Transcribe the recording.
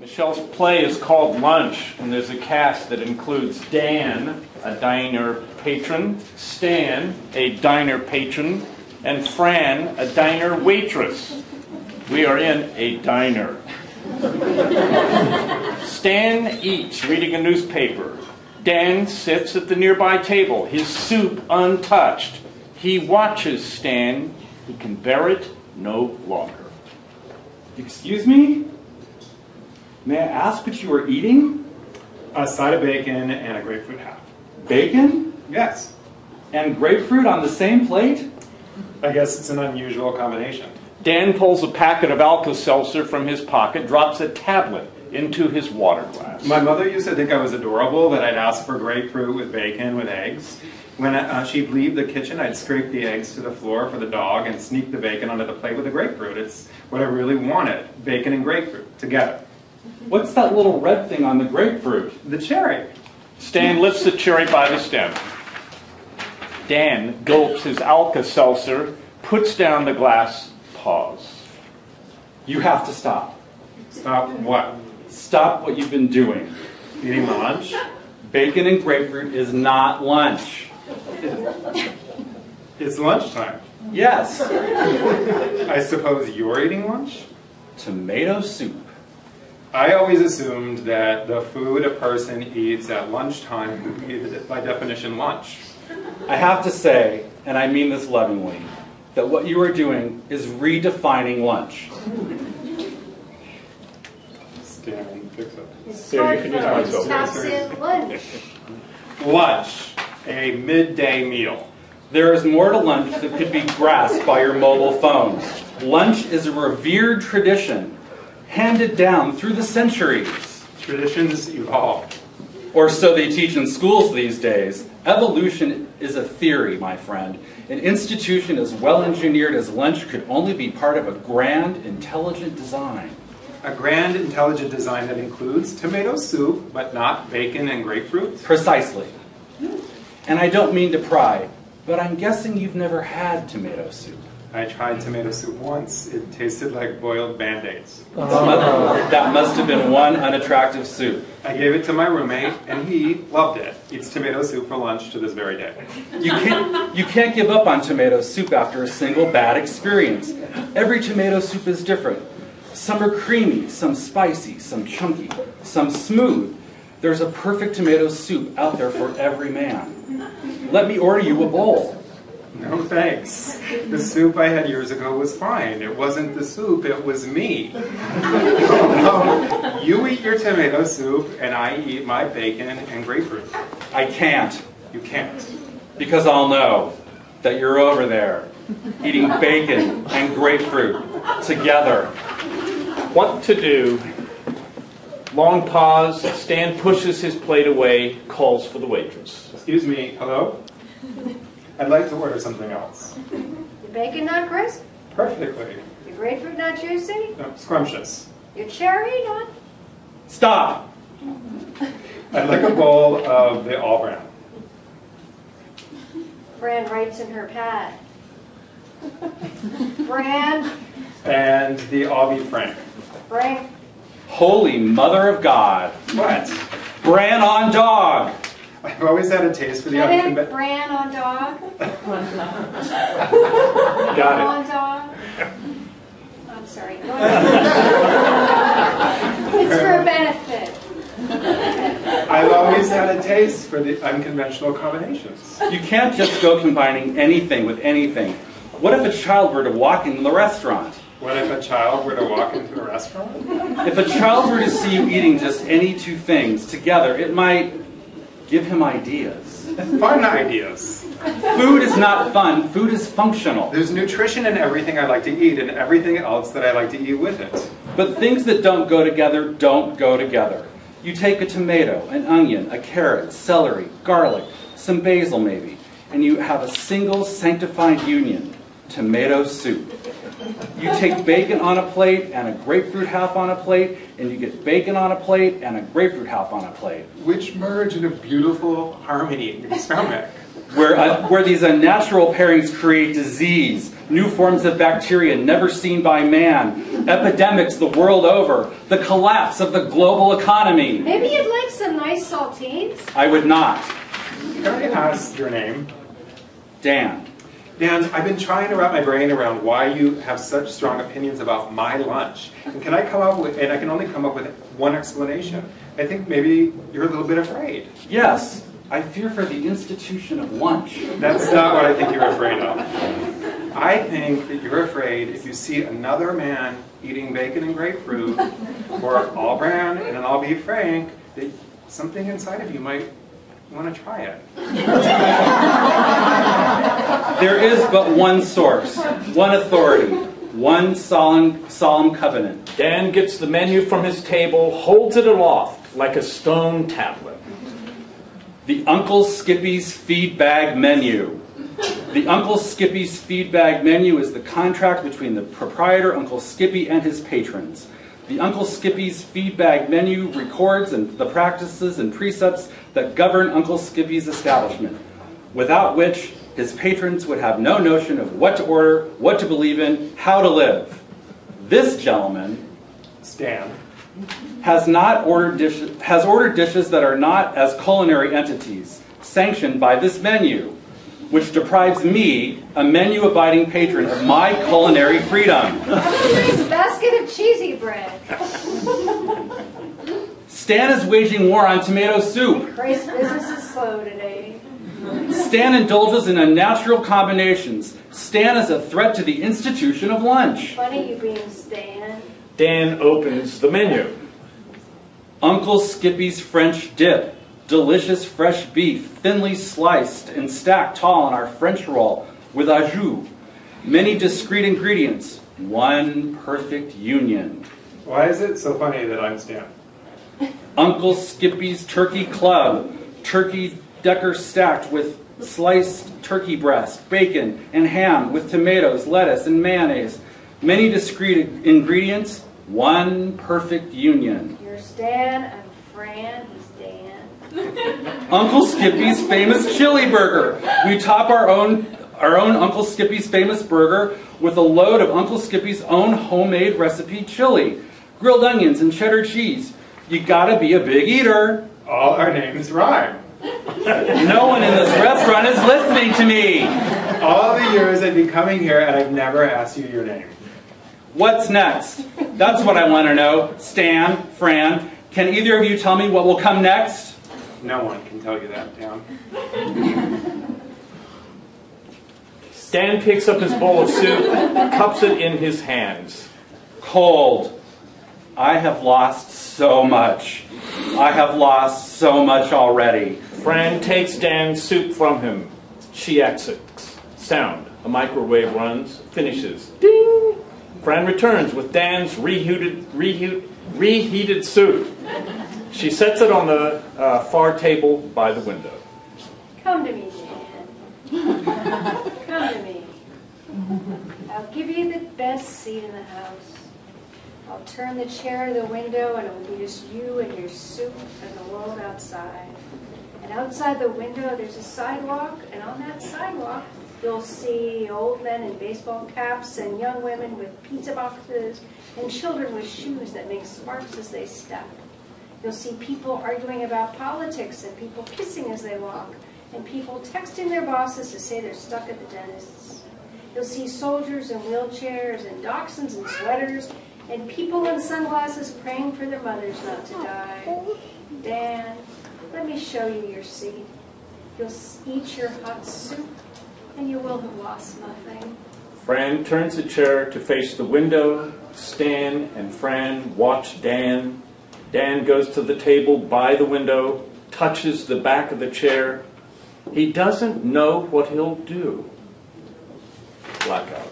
Michelle's play is called Lunch, and there's a cast that includes Dan, a diner patron, Stan, a diner patron, and Fran, a diner waitress. We are in a diner. Stan eats, reading a newspaper. Dan sits at the nearby table, his soup untouched. He watches Stan. He can bear it no longer. Excuse me? May I ask what you are eating? A side of bacon and a grapefruit half. Bacon? Yes. And grapefruit on the same plate? I guess it's an unusual combination. Dan pulls a packet of Alka-Seltzer from his pocket, drops a tablet into his water glass. My mother used to think I was adorable, that I'd ask for grapefruit with bacon with eggs. When she'd leave the kitchen, I'd scrape the eggs to the floor for the dog and sneak the bacon onto the plate with the grapefruit. It's what I really wanted, bacon and grapefruit together. What's that little red thing on the grapefruit? The cherry. Stan lifts the cherry by the stem. Dan gulps his Alka-Seltzer, puts down the glass, pause. You have to stop. Stop what? Stop what you've been doing. Eating my lunch? Bacon and grapefruit is not lunch. It's lunchtime. Yes. I suppose you're eating lunch? Tomato soup. I always assumed that the food a person eats at lunchtime is by definition lunch. I have to say, and I mean this lovingly, that what you are doing is redefining lunch. Stan, fix it. Stops in lunch. Lunch, a midday meal. There is more to lunch that could be grasped by your mobile phone. Lunch is a revered tradition, handed down through the centuries. Traditions evolve. Or so they teach in schools these days. Evolution is a theory, my friend. An institution as well engineered as lunch could only be part of a grand, intelligent design. A grand, intelligent design that includes tomato soup, but not bacon and grapefruit? Precisely. And I don't mean to pry, but I'm guessing you've never had tomato soup. I tried tomato soup once. It tasted like boiled Band-Aids. That must have been one unattractive soup. I gave it to my roommate, and he loved it. Eats tomato soup for lunch to this very day. You can't give up on tomato soup after a single bad experience. Every tomato soup is different. Some are creamy, some spicy, some chunky, some smooth. There's a perfect tomato soup out there for every man. Let me order you a bowl. No thanks. The soup I had years ago was fine. It wasn't the soup, it was me. No, you eat your tomato soup, and I eat my bacon and grapefruit. I can't. You can't. Because I'll know that you're over there, eating bacon and grapefruit together. What to do? Long pause. Stan pushes his plate away, calls for the waitress. Excuse me, hello? I'd like to order something else. Your bacon not crisp? Perfectly. Your grapefruit not juicy? No, scrumptious. Your cherry not? Stop! I'd like a bowl of the all brown. Fran writes in her pad. Fran? And the all beef frank. Frank? Holy Mother of God. What? Bran on dog. I've always had a taste for the Get it? unconventional. Bran on dog? Got it. On dog? I'm sorry. Go ahead. It's for benefit. I've always had a taste for the unconventional combinations. You can't just go combining anything with anything. What if a child were to walk into the restaurant? What if a child were to walk into a restaurant? If a child were to see you eating just any two things together, it might give him ideas. Fun ideas. Food is not fun, food is functional. There's nutrition in everything I like to eat and everything else that I like to eat with it. But things that don't go together don't go together. You take a tomato, an onion, a carrot, celery, garlic, some basil maybe, and you have a single sanctified union, tomato soup. You take bacon on a plate and a grapefruit half on a plate, and you get bacon on a plate and a grapefruit half on a plate. Which merge in a beautiful harmony in your stomach. Where these unnatural pairings create disease, new forms of bacteria never seen by man, epidemics the world over, the collapse of the global economy. Maybe you'd like some nice saltines? I would not. Can I ask your name? Dan. Dan, I've been trying to wrap my brain around why you have such strong opinions about my lunch. And can I come up with, and I can only come up with one explanation. I think maybe you're a little bit afraid. Yes, I fear for the institution of lunch. That's not what I think you're afraid of. I think that you're afraid if you see another man eating bacon and grapefruit, or all bran, and then I'll be frank, that something inside of you might want to try it. There is but one source, one authority, one solemn covenant. Dan gets the menu from his table, holds it aloft like a stone tablet. The Uncle Skippy's Feed Bag Menu. The Uncle Skippy's Feed Bag Menu is the contract between the proprietor, Uncle Skippy, and his patrons. The Uncle Skippy's Feed Bag Menu records the practices and precepts that govern Uncle Skippy's establishment, without which his patrons would have no notion of what to order, what to believe in, how to live. This gentleman, Stan, has ordered dishes that are not as culinary entities, sanctioned by this menu, which deprives me, a menu-abiding patron, of my culinary freedom. A nice basket of cheesy bread. Stan is waging war on tomato soup. Christ, business is slow today. Stan indulges in unnatural combinations. Stan is a threat to the institution of lunch. Funny you being Stan. Dan opens the menu. Uncle Skippy's French dip. Delicious fresh beef, thinly sliced and stacked tall on our French roll with au jus. Many discrete ingredients, one perfect union. why is it so funny that I'm Stan? Uncle Skippy's Turkey Club. Turkey decker stacked with sliced turkey breast, bacon, and ham with tomatoes, lettuce, and mayonnaise. Many discrete ingredients, one perfect union. You're Stan, I'm Fran, he's Dan. Uncle Skippy's famous chili burger. We top our own Uncle Skippy's famous burger with a load of Uncle Skippy's own homemade recipe chili, grilled onions and cheddar cheese. You gotta be a big eater. All our names rhyme. No one in this restaurant is listening to me. All the years I've been coming here and I've never asked you your name. What's next? That's what I want to know. Stan, Fran, can either of you tell me what will come next? No one can tell you that, Dan. Dan picks up his bowl of soup, cups it in his hands. Cold. I have lost so much. I have lost so much already. Fran takes Dan's soup from him. She exits. Sound. A microwave runs, finishes. Ding! Fran returns with Dan's reheated soup. She sets it on the far table by the window. Come to me, Dan. Come to me. I'll give you the best seat in the house. I'll turn the chair to the window and it will be just you and your soup and the world outside. And outside the window there's a sidewalk, and on that sidewalk you'll see old men in baseball caps and young women with pizza boxes and children with shoes that make sparks as they step. You'll see people arguing about politics and people kissing as they walk and people texting their bosses to say they're stuck at the dentist's. You'll see soldiers in wheelchairs and dachshunds in sweaters and people in sunglasses praying for their mothers not to die. Dan, let me show you your seat. You'll eat your hot soup and you will have lost nothing. Fran turns the chair to face the window. Stan and Fran watch Dan. Dan goes to the table by the window, touches the back of the chair. He doesn't know what he'll do. Blackout.